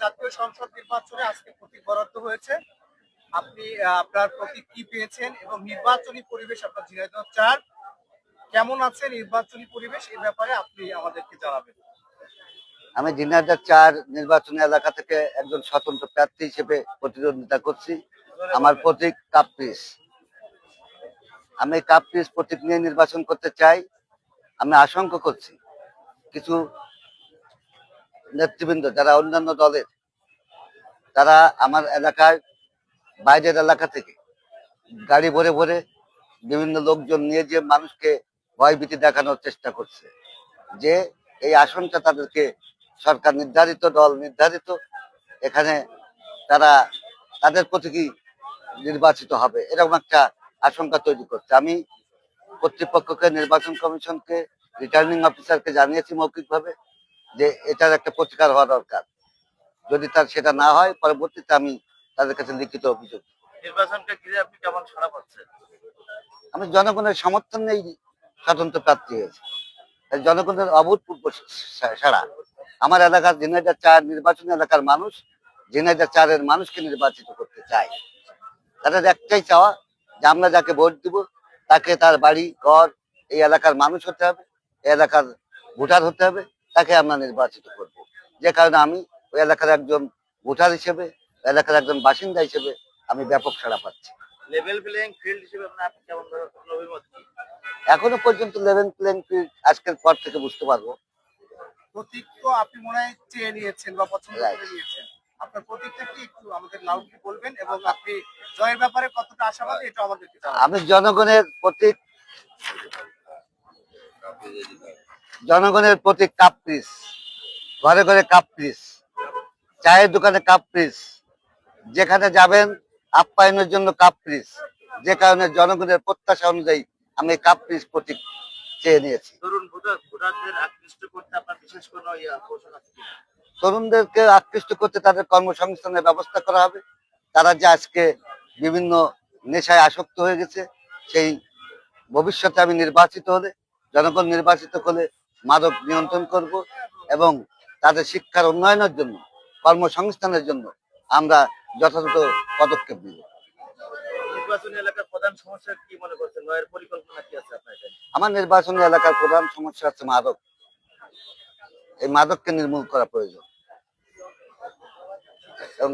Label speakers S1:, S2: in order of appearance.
S1: জাতীয় সংসদ নির্বাচনে আজকে প্রতীক বরাদ্দ হয়েছে। আপনি আপনার প্রতীক কি পেয়েছেন এবং নির্বাচনী পরিবেশ আপনার ঝিনাইদহ ৪ কেমন আছে নির্বাচনী পরিবেশ এই ব্যাপারে আপনি আমাদেরকে জানাবেন।
S2: আমি ঝিনাইদহ ৪ নির্বাচনী এলাকা থেকে একজন স্বতন্ত্র প্রার্থী হিসেবে প্রতিদ্বন্দ্বিতা করছি। আমার প্রতীক কাপ-পিস। আমি কাপ-পিস প্রতীক নিয়ে নির্বাচন করতে চাই। আমি আশঙ্কা করছি কিছু নেতৃবৃন্দ যারা অন্যান্য দলের, তারা আমার এলাকার বাইরের এলাকা থেকে গাড়ি ভরে ভরে বিভিন্ন লোকজন নিয়ে যে মানুষকে ভয়ভীতি দেখানোর চেষ্টা করছে যে এই আসনটা তাদেরকে সরকার নির্ধারিত, দল নির্ধারিত, এখানে তারা তাদের প্রতীকী নির্বাচিত হবে, এরকম একটা আশঙ্কা তৈরি করছে। আমি কর্তৃপক্ষকে, নির্বাচন কমিশনকে, রিটার্নিং অফিসারকে জানিয়েছি মৌখিকভাবে যে এটার একটা প্রতিকার হওয়া দরকার। যদি তার সেটা না হয়, পরবর্তীতে আমি তাদের কাছে লিখিত অভিযোগ।
S1: নির্বাচনকে ঘিরে আপনি কেমন সাড়া পাচ্ছেন?
S2: আমি জনগণের সমর্থন নেই, স্বতন্ত্র প্রার্থী হয়েছে, জনগণের অভূতপূর্ব সাড়া। আমার এলাকার ঝিনাইদহ ৪ নির্বাচনী এলাকার মানুষ ঝিনাইদহ ৪-এর মানুষকে নির্বাচিত করতে চায়। তাদের একটাই চাওয়া যে আমরা যাকে ভোট দিব তাকে তার বাড়ি ঘর এই এলাকার মানুষ হতে হবে, এই এলাকার ভোটার হতে হবে, তাকে আমরা নির্বাচিত করব। যে কারণে আমি ওই এলাকার একজন ভোটার হিসেবে, এলাকার একজন বাসিন্দা হিসেবে আমি ব্যাপক সাড়া পাচ্ছি।
S1: লেভেল প্লেইং ফিল্ড হিসেবে আপনি কেমন অভিমত?
S2: এখনো পর্যন্ত লেভেল প্লেইং ফিল্ড আজকের পর থেকে বুঝতে পারবো।
S1: প্রতীক তো আপনি মনে হয় চেয়ে নিয়েছেন বা পছন্দ করে নিয়েছেন। আপনার প্রতীকটা কি একটু আমাদের লাউডলি বলবেন এবং আপনি জয়ের ব্যাপারে কতটা আশাবাদী এটা আমাদেরকে জানাবেন।
S2: আমি জনগণের প্রতীক কাপ-পিস। ঘরে ঘরে কাপ-পিস, চায়ের দোকানে কাপ-পিস, যেখানে যাবেন আপ্যায়নের জন্য কাপ-পিস। যে কারণে জনগণের প্রত্যাশা অনুযায়ী আমি কাপ-পিস প্রতীক চেয়ে নিয়েছি।
S1: ভোটারদের আকৃষ্ট করতে আপনার বিশেষ কোনো কৌশল আছে কিনা?
S2: তরুণদেরকে আকৃষ্ট করতে তাদের কর্মসংস্থানের ব্যবস্থা করা হবে। তারা যে আজকে বিভিন্ন নেশায় আসক্ত হয়ে গেছে, সেই ভবিষ্যতে আমি নির্বাচিত হলে, জনগণ নির্বাচিত হলে মাদক নিয়ন্ত্রণ করব এবং তাদের শিক্ষার উন্নয়নের জন্য, কর্মসংস্থানের জন্য আমরা যথাযথ পদক্ষেপ নিব।
S1: নির্বাচনী এলাকার প্রধান সমস্যা কি মনে করছেন? নয়ের পরিকল্পনা কি আছে আপনার?
S2: আমার নির্বাচনী এলাকার প্রধান সমস্যা হচ্ছে মাদক। এই মাদককে নির্মূল করা প্রয়োজন এবং